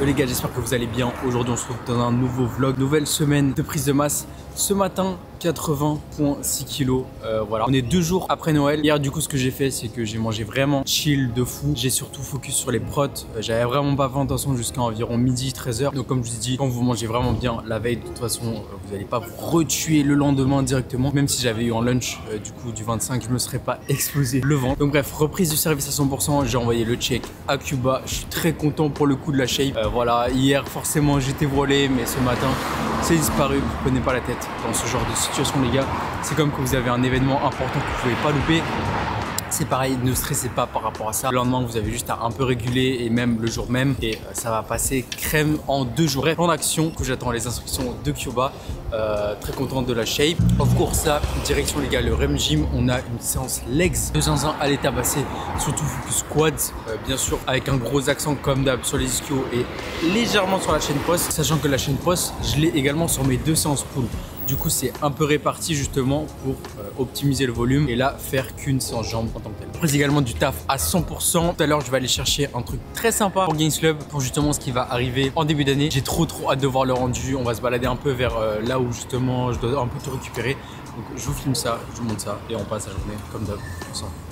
Les gars, j'espère que vous allez bien. Aujourd'hui on se retrouve dans un nouveau vlog, nouvelle semaine de prise de masse. Ce matin 80,6 kg, voilà. On est 2 jours après Noël. Hier du coup ce que j'ai fait c'est que j'ai mangé vraiment chill de fou. J'ai surtout focus sur les protes. J'avais vraiment pas fait attention jusqu'à environ midi 13h. Donc comme je vous ai dit, quand vous mangez vraiment bien la veille, de toute façon vous n'allez pas vous retuer le lendemain directement. Même si j'avais eu un lunch du coup du 25, je me serais pas explosé le ventre. Donc bref, reprise du service à 100%. J'ai envoyé le check à Cuba. Je suis très content pour le coup de la shape. Voilà, hier forcément j'étais brûlé, mais ce matin c'est disparu. Vous prenez pas la tête dans ce genre de situation les gars. C'est comme que vous avez un événement important que vous pouvez pas louper. C'est pareil, ne stressez pas par rapport à ça. Le lendemain, vous avez juste à un peu réguler et même le jour même. Et ça va passer crème en 2 jours. Bref, plan d'action que j'attends les instructions de Cuba. Très content de la shape. Of course, ça, direction les gars, le REM Gym. On a une séance legs de zinzin à l'état bassé. Surtout focus quads, bien sûr, avec un gros accent comme d'hab sur les ischios et légèrement sur la chaîne poste. Sachant que la chaîne poste, je l'ai également sur mes 2 séances pull. Du coup, c'est un peu réparti justement pour optimiser le volume et là, faire qu'une séance jambes en tant que telle. Après, également du taf à 100%. Tout à l'heure, je vais aller chercher un truc très sympa pour Gains Club pour justement ce qui va arriver en début d'année. J'ai trop hâte de voir le rendu. On va se balader un peu vers là où justement je dois un peu tout récupérer. Donc, je vous filme ça, je vous montre ça et on passe la journée comme d'hab.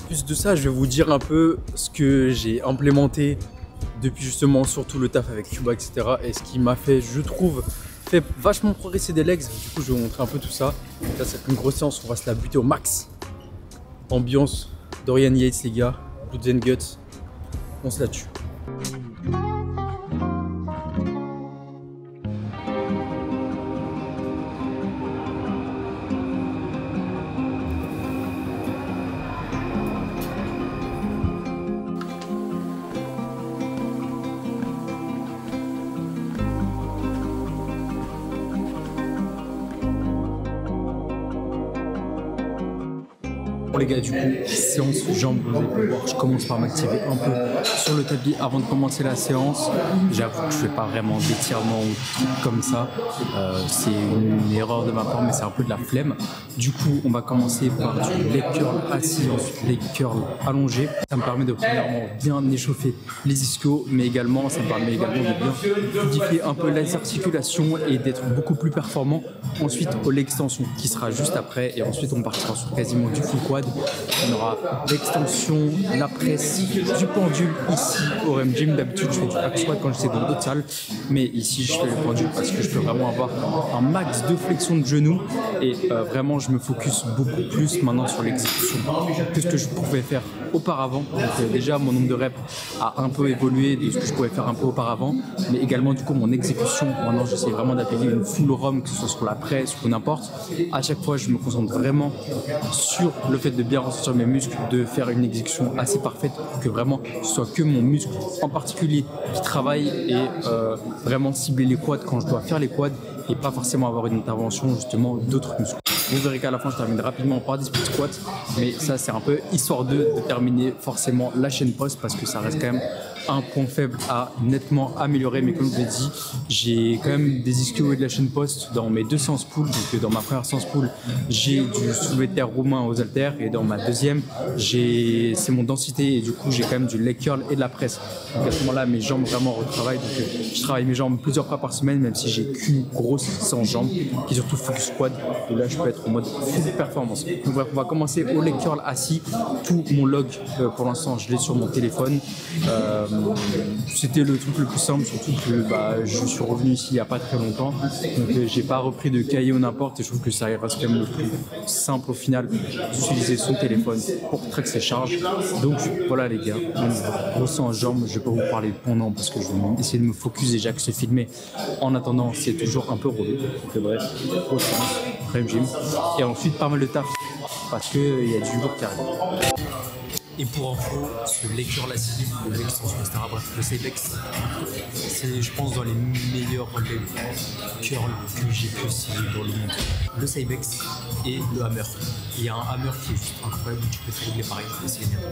Plus de ça, je vais vous dire un peu ce que j'ai implémenté depuis justement surtout le taf avec Cuba, etc. Et ce qui m'a fait, je trouve, fait vachement progresser des legs. Du coup je vais vous montrer un peu tout ça. Là c'est une grosse séance, on va se la buter au max. Ambiance Dorian Yates les gars, Bloods and Guts, on se la tue. Les gars, du coup, séance jambes, vous allez pouvoir voir, je commence par m'activer un peu sur le tapis avant de commencer la séance. J'avoue que je fais pas vraiment d'étirement ou trucs comme ça. C'est une erreur de ma part, mais c'est un peu de la flemme. Du coup, on va commencer par du leg curl assis, ensuite leg curl allongé. Ça me permet de premièrement bien échauffer les ischios, mais également, ça me permet également de bien fluidifier un peu les articulations et d'être beaucoup plus performant. Ensuite, au l'extension qui sera juste après, et ensuite on partira sur quasiment du full quad. On aura l'extension, la presse, du pendule ici au REM Gym. D'habitude je fais du back squat quand j'étais dans d'autres salles, mais ici je fais le pendule parce que je peux vraiment avoir un max de flexion de genoux et vraiment je me focus beaucoup plus maintenant sur l'exécution que ce que je pouvais faire auparavant. Donc déjà mon nombre de reps a un peu évolué de ce que je pouvais faire un peu auparavant, mais également du coup mon exécution, maintenant j'essaie vraiment d'appliquer une full ROM, que ce soit sur la presse ou n'importe. À chaque fois je me concentre vraiment sur le fait de bien ressentir mes muscles, de faire une exécution assez parfaite pour que vraiment ce soit que mon muscle en particulier qui travaille et vraiment cibler les quads quand je dois faire les quads et pas forcément avoir une intervention justement d'autres muscles. Vous verrez qu'à la fin je termine rapidement par des split squats, mais ça c'est un peu histoire de terminer forcément la chaîne poste parce que ça reste quand même un point faible à nettement améliorer. Mais comme je vous l'ai dit, j'ai quand même des ischios et de la chaîne poste dans mes 2 séances pull. Donc dans ma première séance pull, j'ai du soulevé de terre roumain aux haltères et dans ma deuxième, c'est mon densité et du coup j'ai quand même du leg curl et de la presse. Donc à ce moment-là, mes jambes vraiment retravaillent. Donc je travaille mes jambes plusieurs fois par semaine, même si j'ai qu'une grosse séance jambes qui est surtout focus quad. Et là, je peux être en mode full performance. Donc bref, on va commencer au leg curl assis. Tout mon log pour l'instant, je l'ai sur mon téléphone. C'était le truc le plus simple, surtout que je suis revenu ici il n'y a pas très longtemps, donc j'ai pas repris de cahier ou n'importe, et je trouve que ça reste quand même le plus simple au final d'utiliser son téléphone pour traquer ses charges. Donc voilà les gars, on ressent en jambes, je vais pas vous parler pendant parce que je vais essayer de me focus déjà que c'est filmé. En attendant, c'est toujours un peu relou, donc bref, gros sens, REM Gym, et ensuite pas mal de taf parce qu'il y a du lourd qui arrive. Et pour info, ce leg curl assis, l'extension, etc. Bref, le Cybex, c'est je pense dans les meilleurs leg curls que j'ai pu essayer dans le monde. Le Cybex et le hammer. Il y a un hammer qui est juste incroyable, tu peux te régler pareil, je vais essayer bientôt.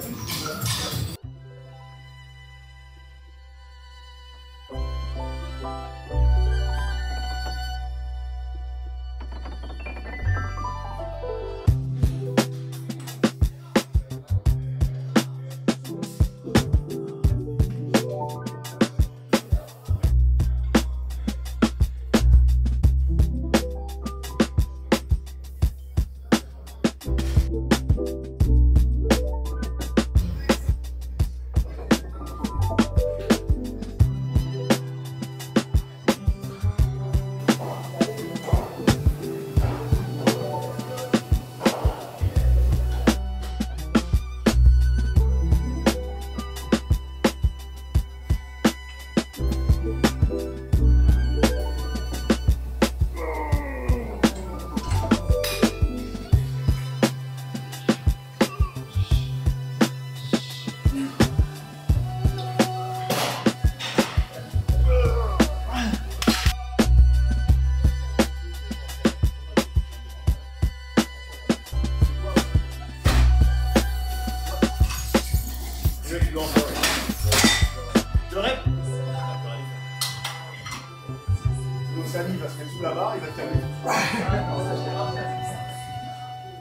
salive va se mettre sous la barre, il va terminer.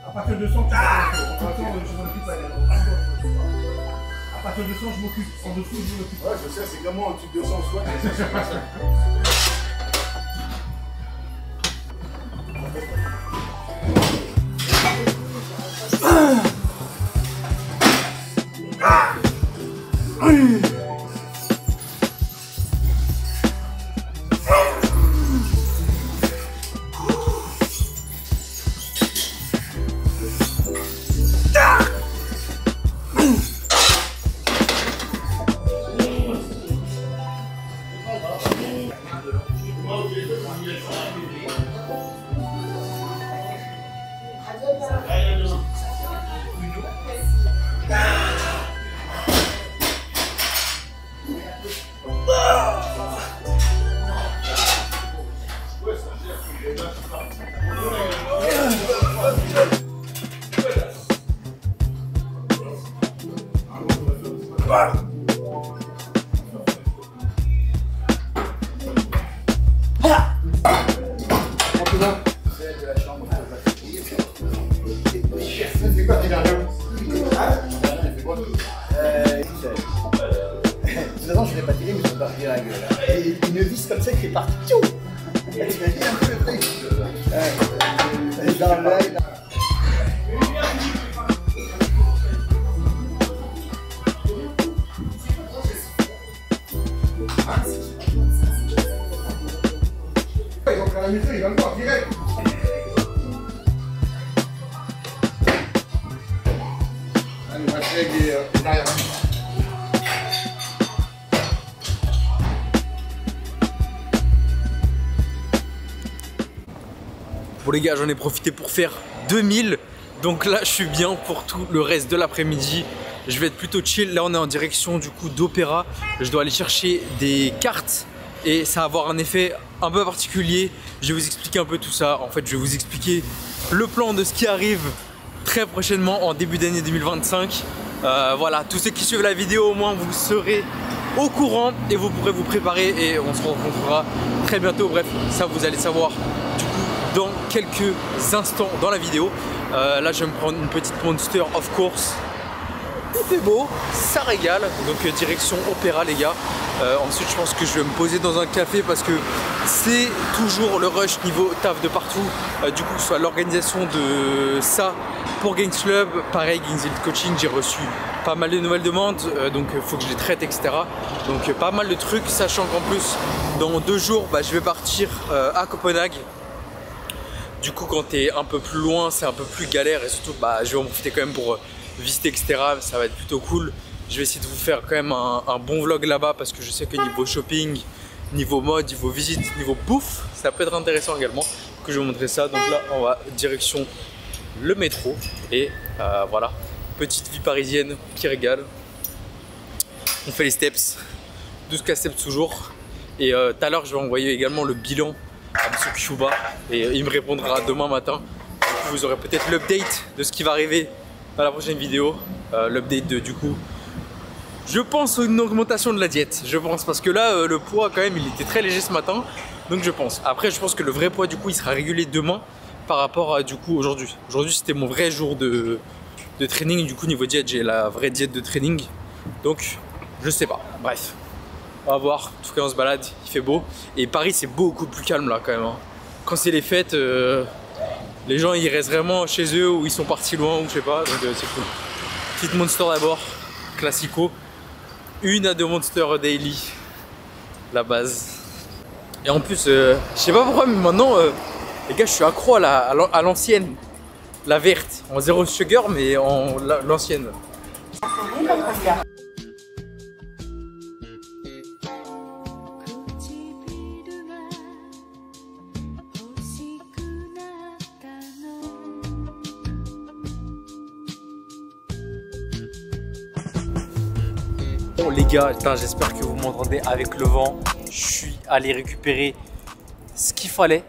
À partir de 100, tu je m'occupe pas. À partir de 100, je m'occupe. En dessous, je m'occupe. Ouais, je sais, c'est comme moi, au-dessus de 200 soit. Je l'ai pas tiré, mais je vais pas tirer la gueule. Et une vis comme ça qui est partie. Tu imagines un peu le truc. Dans l'œil. Ils vont faire la musique, ils vont le voir direct. Allez, on va essayer avec les arrières. Bon les gars, j'en ai profité pour faire 2000. Donc là, je suis bien pour tout le reste de l'après-midi. Je vais être plutôt chill. Là, on est en direction du coup d'Opéra. Je dois aller chercher des cartes et ça va avoir un effet un peu particulier. Je vais vous expliquer un peu tout ça. En fait, je vais vous expliquer le plan de ce qui arrive très prochainement en début d'année 2025. Voilà, tous ceux qui suivent la vidéo, au moins vous serez au courant et vous pourrez vous préparer et on se rencontrera très bientôt. Bref, ça vous allez savoir du coup dans quelques instants dans la vidéo. Là, je vais me prendre une petite Monster, of course. Il fait beau, ça régale. Donc direction Opéra les gars. Ensuite je pense que je vais me poser dans un café parce que c'est toujours le rush niveau taf de partout. Du coup soit l'organisation de ça pour Gains Club, pareil Gains Elite Coaching, j'ai reçu pas mal de nouvelles demandes, donc il faut que je les traite etc. Donc pas mal de trucs, sachant qu'en plus dans 2 jours je vais partir à Copenhague. Du coup quand tu es un peu plus loin c'est un peu plus galère et surtout je vais en profiter quand même pour visiter etc. Ça va être plutôt cool. Je vais essayer de vous faire quand même un bon vlog là-bas parce que je sais que niveau shopping, niveau mode, niveau visite, niveau bouffe, ça peut être intéressant également que je vais vous montrer ça. Donc là on va direction le métro et voilà, petite vie parisienne qui régale. On fait les steps, 12K steps toujours. Et tout à l'heure je vais envoyer également le bilan à M. Cuba et il me répondra demain matin. Du coup vous aurez peut-être l'update de ce qui va arriver dans la prochaine vidéo. L'update de du coup je pense une augmentation de la diète, je pense parce que là le poids quand même il était très léger ce matin, donc je pense. Après je pense que le vrai poids du coup il sera régulé demain par rapport à du coup aujourd'hui. Aujourd'hui c'était mon vrai jour de training, du coup niveau diète j'ai la vraie diète de training, donc je sais pas, bref. On va voir, en tout cas on se balade, il fait beau et Paris c'est beaucoup plus calme là quand même hein. Quand c'est les fêtes, les gens ils restent vraiment chez eux ou ils sont partis loin ou je sais pas, donc c'est cool. Petite Monster d'abord, classico. 1 à 2 Monster daily, la base. Et en plus, je sais pas pourquoi, mais maintenant, les gars, je suis accro à l'ancienne, la verte, en 0 sugar, mais en l'ancienne. Bon les gars, j'espère que vous m'entendez avec le vent. Je suis allé récupérer ce qu'il fallait,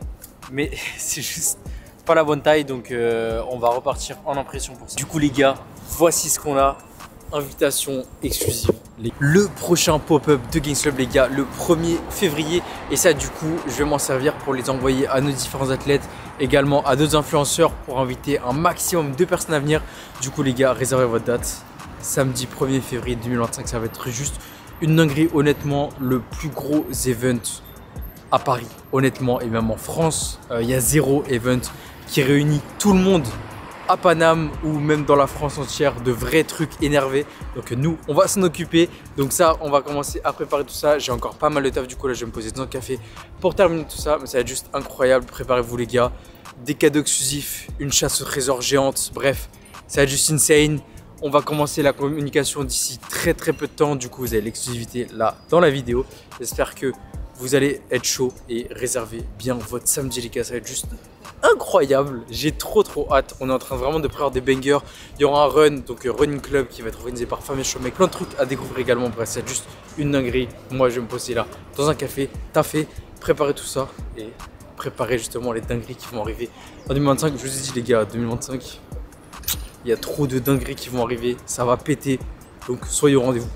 mais c'est juste pas la bonne taille, donc on va repartir en impression pour ça. Du coup les gars, voici ce qu'on a. invitation exclusive. Le prochain pop-up de Gains Club les gars, le 1er février. Et ça du coup, je vais m'en servir pour les envoyer à nos différents athlètes, également à d'autres influenceurs pour inviter un maximum de personnes à venir. Du coup les gars, réservez votre date. Samedi 1er février 2025, ça va être juste une dinguerie. Honnêtement, le plus gros event à Paris, honnêtement, et même en France, il y a 0 event qui réunit tout le monde à Paname ou même dans la France entière, de vrais trucs énervés. Donc nous, on va s'en occuper. Donc ça, on va commencer à préparer tout ça. J'ai encore pas mal de taf, du coup là, je vais me poser dans le café pour terminer tout ça. Mais ça va être juste incroyable. Préparez-vous les gars. Des cadeaux exclusifs, une chasse au trésor géante. Bref, ça va être juste insane. On va commencer la communication d'ici très peu de temps. Du coup, vous avez l'exclusivité là dans la vidéo. J'espère que vous allez être chaud et réservez bien votre samedi les gars. Ça va être juste incroyable. J'ai trop hâte. On est en train vraiment de préparer des bangers. Il y aura un run, donc running club qui va être organisé par Femmes et Show, avec plein de trucs à découvrir également. Bref, c'est juste une dinguerie. Moi, je vais me poser là dans un café, taffer, préparer tout ça et préparer justement les dingueries qui vont arriver en 2025. Je vous ai dit les gars, 2025, il y a trop de dingueries qui vont arriver. Ça va péter. Donc soyez au rendez-vous.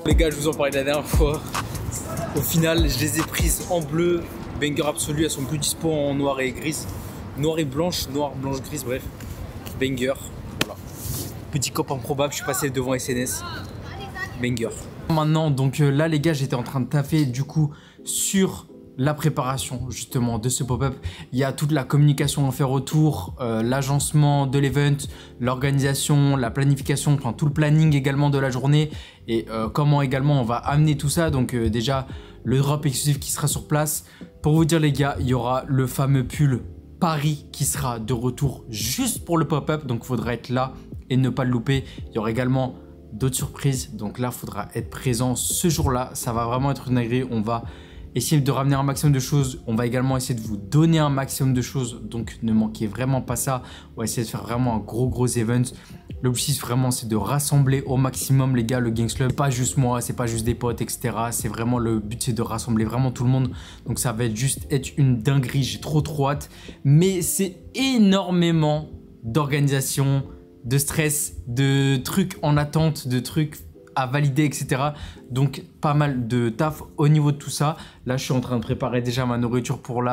Les gars, je vous en parlais la dernière fois. Au final, je les ai prises en bleu. Banger absolu, elles sont plus dispo en noir et grise. Noir et blanche, noir, blanche, grise, bref. Banger, voilà. Petit cop improbable, je suis passé devant SNS. Banger. Maintenant, donc là les gars, j'étais en train de taffer du coup sur la préparation justement de ce pop-up. Il y a toute la communication à faire autour, l'agencement de l'event, l'organisation, la planification, enfin tout le planning également de la journée et comment également on va amener tout ça. Donc déjà le drop exclusif qui sera sur place. Pour vous dire les gars, il y aura le fameux pull Paris qui sera de retour juste pour le pop-up, donc il faudra être là et ne pas le louper. Il y aura également d'autres surprises, donc là il faudra être présent ce jour-là. Ça va vraiment être une agréable. On va essayer de ramener un maximum de choses. On va également essayer de vous donner un maximum de choses. Donc ne manquez vraiment pas ça. On va essayer de faire vraiment un gros event. L'objectif vraiment c'est de rassembler au maximum les gars le Gains Club. Pas juste moi, c'est pas juste des potes etc. C'est vraiment le but, c'est de rassembler vraiment tout le monde. Donc ça va être juste être une dinguerie. J'ai trop hâte. Mais c'est énormément d'organisation, de stress, de trucs en attente, de trucs à valider etc. Donc pas mal de taf au niveau de tout ça. Là je suis en train de préparer déjà ma nourriture pour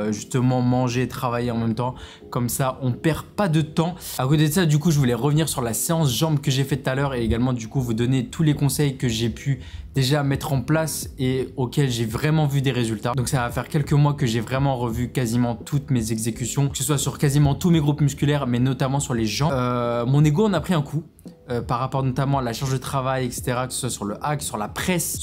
justement manger, travailler en même temps. Comme ça on perd pas de temps. À côté de ça du coup je voulais revenir sur la séance jambes que j'ai faite tout à l'heure et également du coup vous donner tous les conseils que j'ai pu déjà mettre en place et auxquels j'ai vraiment vu des résultats. Donc ça va faire quelques mois que j'ai vraiment revu quasiment toutes mes exécutions, que ce soit sur quasiment tous mes groupes musculaires mais notamment sur les jambes. Mon ego en a pris un coup. Par rapport notamment à la charge de travail, etc., que ce soit sur le hack, sur la presse,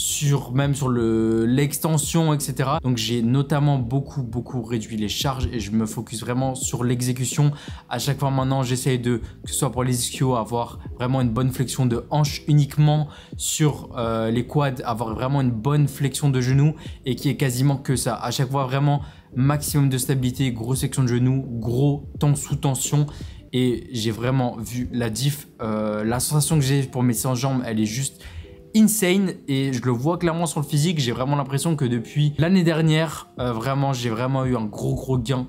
même sur l'extension, etc. Donc j'ai notamment beaucoup réduit les charges et je me focus vraiment sur l'exécution. À chaque fois maintenant, j'essaye de, que ce soit pour les ischios, avoir vraiment une bonne flexion de hanche uniquement sur les quads, avoir vraiment une bonne flexion de genou et qui est quasiment que ça. À chaque fois vraiment maximum de stabilité, grosse section de genou, gros temps sous tension. Et j'ai vraiment vu la diff. La sensation que j'ai pour mes séances jambes, elle est juste insane et je le vois clairement sur le physique. J'ai vraiment l'impression que depuis l'année dernière, j'ai vraiment eu un gros gain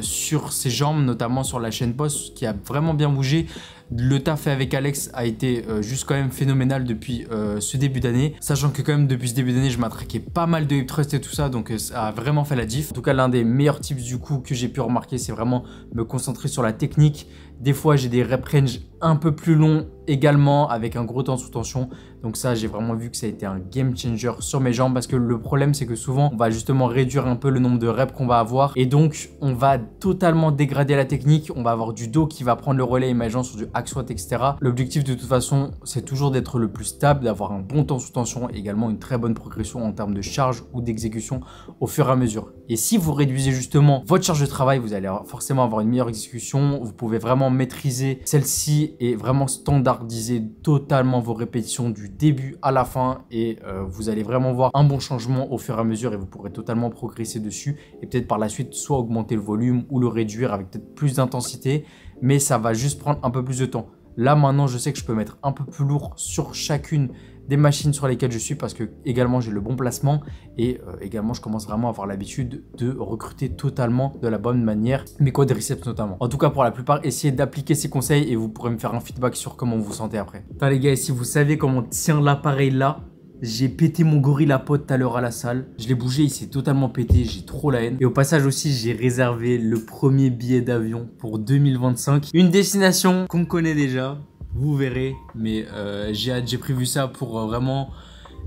sur ces jambes, notamment sur la chaîne poste qui a vraiment bien bougé. Le taf fait avec Alex a été juste quand même phénoménal depuis ce début d'année. Sachant que quand même depuis ce début d'année, je m'attraquais pas mal de hip thrust et tout ça. Donc ça a vraiment fait la diff. En tout cas, l'un des meilleurs tips du coup que j'ai pu remarquer, c'est vraiment me concentrer sur la technique. Des fois, j'ai des rep range un peu plus longs également avec un gros temps sous tension. Donc ça, j'ai vraiment vu que ça a été un game changer sur mes jambes parce que le problème, c'est que souvent, on va justement réduire un peu le nombre de reps qu'on va avoir et donc on va totalement dégrader la technique. On va avoir du dos qui va prendre le relais, imaginons sur du hack squat, etc. L'objectif de toute façon, c'est toujours d'être le plus stable, d'avoir un bon temps sous tension et également une très bonne progression en termes de charge ou d'exécution au fur et à mesure. Et si vous réduisez justement votre charge de travail, vous allez forcément avoir une meilleure exécution. Vous pouvez vraiment maîtriser celle-ci et vraiment standardiser totalement vos répétitions du début à la fin et vous allez vraiment voir un bon changement au fur et à mesure et vous pourrez totalement progresser dessus et peut-être par la suite soit augmenter le volume ou le réduire avec peut-être plus d'intensité, mais ça va juste prendre un peu plus de temps. Là maintenant je sais que je peux mettre un peu plus lourd sur chacune des machines sur lesquelles je suis parce que également j'ai le bon placement et également je commence vraiment à avoir l'habitude de recruter totalement de la bonne manière mes quadriceps notamment. En tout cas pour la plupart, essayez d'appliquer ces conseils et vous pourrez me faire un feedback sur comment vous vous sentez après. Putain les gars, si vous saviez comment on tient l'appareil là, j'ai pété mon gorilla pod tout à l'heure à la salle. Je l'ai bougé, il s'est totalement pété, j'ai trop la haine. Et au passage aussi, j'ai réservé le premier billet d'avion pour 2025. Une destination qu'on connaît déjà, vous verrez. Mais j'ai prévu ça pour vraiment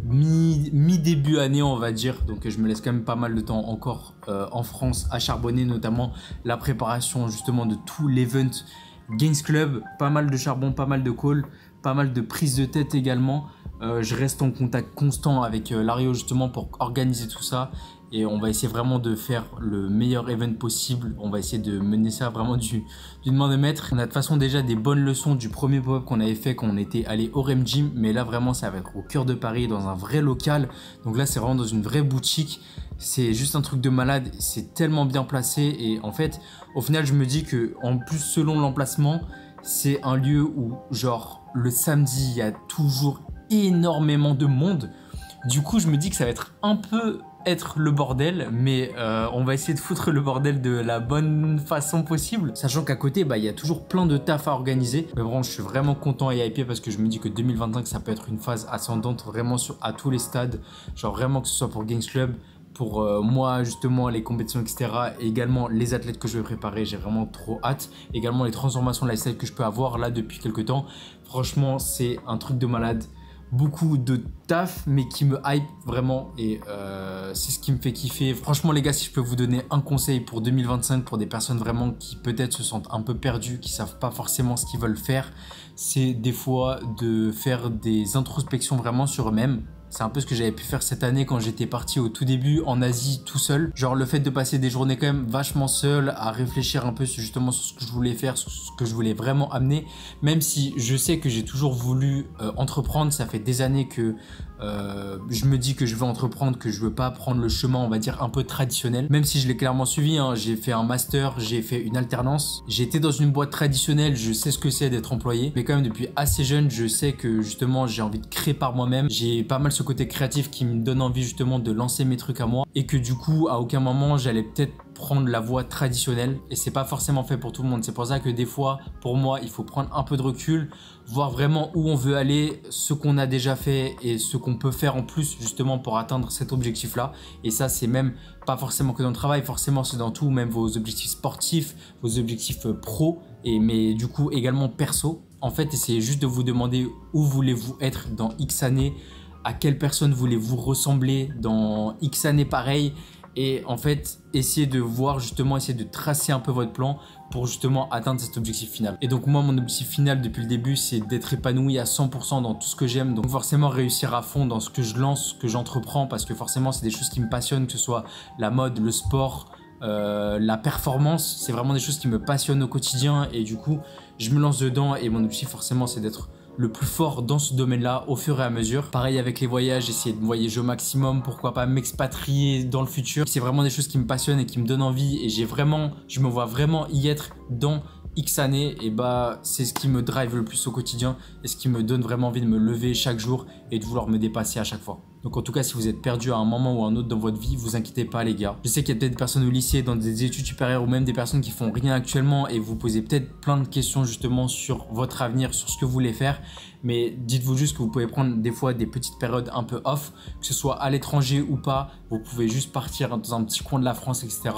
mi-début année, on va dire. Donc je me laisse quand même pas mal de temps encore en France à charbonner, notamment la préparation justement de tout l'event Gains Club. Pas mal de charbon, pas mal de call, pas mal de prise de tête également. Je reste en contact constant avec Lario justement pour organiser tout ça et on va essayer vraiment de faire le meilleur event possible. On va essayer de mener ça vraiment d'une main de maître. On a de toute façon déjà des bonnes leçons du premier pop-up qu'on avait fait quand on était allé au REM Gym, mais là vraiment ça va être au cœur de Paris dans un vrai local. Donc là c'est vraiment dans une vraie boutique. C'est juste un truc de malade, c'est tellement bien placé et en fait au final je me dis que en plus selon l'emplacement c'est un lieu où genre le samedi il y a toujours énormément de monde. Du coup je me dis que ça va être un peu le bordel, mais on va essayer de foutre le bordel de la bonne façon possible, sachant qu'à côté il y a toujours plein de taf à organiser. Mais bon, je suis vraiment content et hypé parce que je me dis que 2025 ça peut être une phase ascendante vraiment à tous les stades, genre vraiment que ce soit pour Gains Club, pour moi justement les compétitions etc, et également les athlètes que je vais préparer, j'ai vraiment trop hâte. Également les transformations lifestyle que je peux avoir là depuis quelques temps, franchement c'est un truc de malade. Beaucoup de taf mais qui me hype vraiment et c'est ce qui me fait kiffer. Franchement les gars, si je peux vous donner un conseil pour 2025 pour des personnes vraiment qui peut-être se sentent un peu perdues, qui savent pas forcément ce qu'ils veulent faire, c'est des fois de faire des introspections vraiment sur eux-mêmes. C'est un peu ce que j'avais pu faire cette année quand j'étais parti au tout début en Asie tout seul. Genre le fait de passer des journées quand même vachement seul à réfléchir un peu justement sur ce que je voulais faire, sur ce que je voulais vraiment amener. Même si je sais que j'ai toujours voulu entreprendre, ça fait des années que je me dis que je veux entreprendre, que je veux pas prendre le chemin on va dire un peu traditionnel. Même si je l'ai clairement suivi, hein, j'ai fait un master, j'ai fait une alternance. J'ai été dans une boîte traditionnelle, je sais ce que c'est d'être employé. Mais quand même depuis assez jeune, je sais que justement j'ai envie de créer par moi-même. J'ai pas mal ce côté créatif qui me donne envie justement de lancer mes trucs à moi et que du coup à aucun moment j'allais peut-être prendre la voie traditionnelle et c'est pas forcément fait pour tout le monde. C'est pour ça que des fois pour moi il faut prendre un peu de recul, voir vraiment où on veut aller, ce qu'on a déjà fait et ce qu'on peut faire en plus justement pour atteindre cet objectif là. Et ça c'est même pas forcément que dans le travail, forcément c'est dans tout, même vos objectifs sportifs, vos objectifs pro mais du coup également perso. En fait essayez juste de vous demander où voulez-vous être dans X années, à quelle personne voulez-vous ressembler dans X années pareil. Et en fait, essayez de voir justement, essayez de tracer un peu votre plan pour justement atteindre cet objectif final. Et donc moi, mon objectif final depuis le début, c'est d'être épanoui à 100% dans tout ce que j'aime. Donc forcément réussir à fond dans ce que je lance, ce que j'entreprends, parce que forcément c'est des choses qui me passionnent, que ce soit la mode, le sport, la performance. C'est vraiment des choses qui me passionnent au quotidien et du coup, je me lance dedans et mon objectif forcément c'est d'être le plus fort dans ce domaine-là au fur et à mesure. Pareil avec les voyages, essayer de voyager au maximum, pourquoi pas m'expatrier dans le futur. C'est vraiment des choses qui me passionnent et qui me donnent envie et je me vois vraiment y être dans X années et c'est ce qui me drive le plus au quotidien et ce qui me donne vraiment envie de me lever chaque jour et de vouloir me dépasser à chaque fois. Donc en tout cas, si vous êtes perdu à un moment ou à un autre dans votre vie, vous inquiétez pas les gars. Je sais qu'il y a peut-être des personnes au lycée, dans des études supérieures ou même des personnes qui font rien actuellement et vous posez peut-être plein de questions justement sur votre avenir, sur ce que vous voulez faire. Mais dites-vous juste que vous pouvez prendre des fois des petites périodes un peu off, que ce soit à l'étranger ou pas. Vous pouvez juste partir dans un petit coin de la France, etc.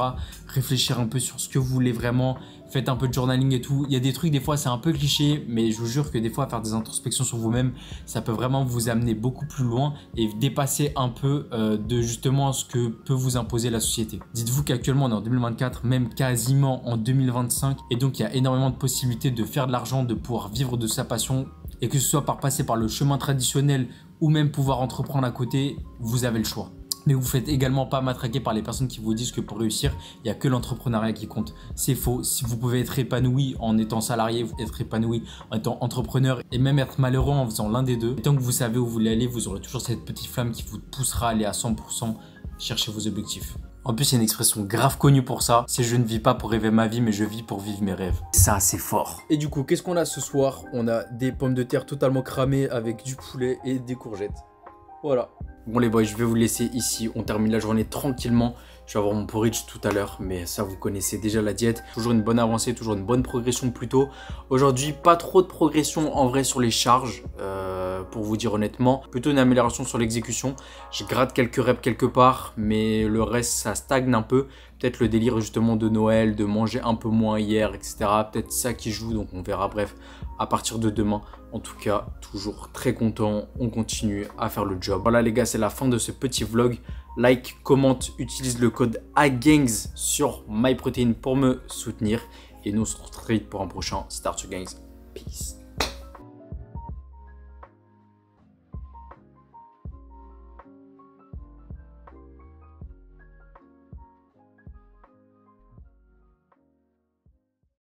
Réfléchir un peu sur ce que vous voulez vraiment. Faites un peu de journaling et tout. Il y a des trucs, des fois, c'est un peu cliché, mais je vous jure que des fois, faire des introspections sur vous-même, ça peut vraiment vous amener beaucoup plus loin et dépasser un peu de justement ce que peut vous imposer la société. Dites-vous qu'actuellement, on est en 2024, même quasiment en 2025, et donc il y a énormément de possibilités de faire de l'argent, de pouvoir vivre de sa passion, et que ce soit par passer par le chemin traditionnel ou même pouvoir entreprendre à côté, vous avez le choix. Mais vous faites également pas matraquer par les personnes qui vous disent que pour réussir, il n'y a que l'entrepreneuriat qui compte. C'est faux. Si vous pouvez être épanoui en étant salarié, être épanoui en étant entrepreneur et même être malheureux en faisant l'un des deux, et tant que vous savez où vous voulez aller, vous aurez toujours cette petite flamme qui vous poussera à aller à 100% chercher vos objectifs. En plus, il y a une expression grave connue pour ça, c'est je ne vis pas pour rêver ma vie, mais je vis pour vivre mes rêves. Ça, c'est fort. Et du coup, qu'est-ce qu'on a ce soir? On a des pommes de terre totalement cramées avec du poulet et des courgettes. Voilà. Bon les boys, je vais vous laisser ici. On termine la journée tranquillement. Je vais avoir mon porridge tout à l'heure, mais ça vous connaissez déjà la diète. Toujours une bonne avancée, toujours une bonne progression plutôt. Aujourd'hui, pas trop de progression en vrai sur les charges, pour vous dire honnêtement. Plutôt une amélioration sur l'exécution. Je gratte quelques reps quelque part, mais le reste ça stagne un peu. Peut-être le délire justement de Noël, de manger un peu moins hier, etc. Peut-être ça qui joue, donc on verra. Bref, à partir de demain. En tout cas, toujours très content. On continue à faire le job. Voilà les gars, c'est la fin de ce petit vlog. Like, commente, utilise le code AGANGS sur MyProtein pour me soutenir. Et nous on se retrouve très vite pour un prochain Start to Gangs. Peace.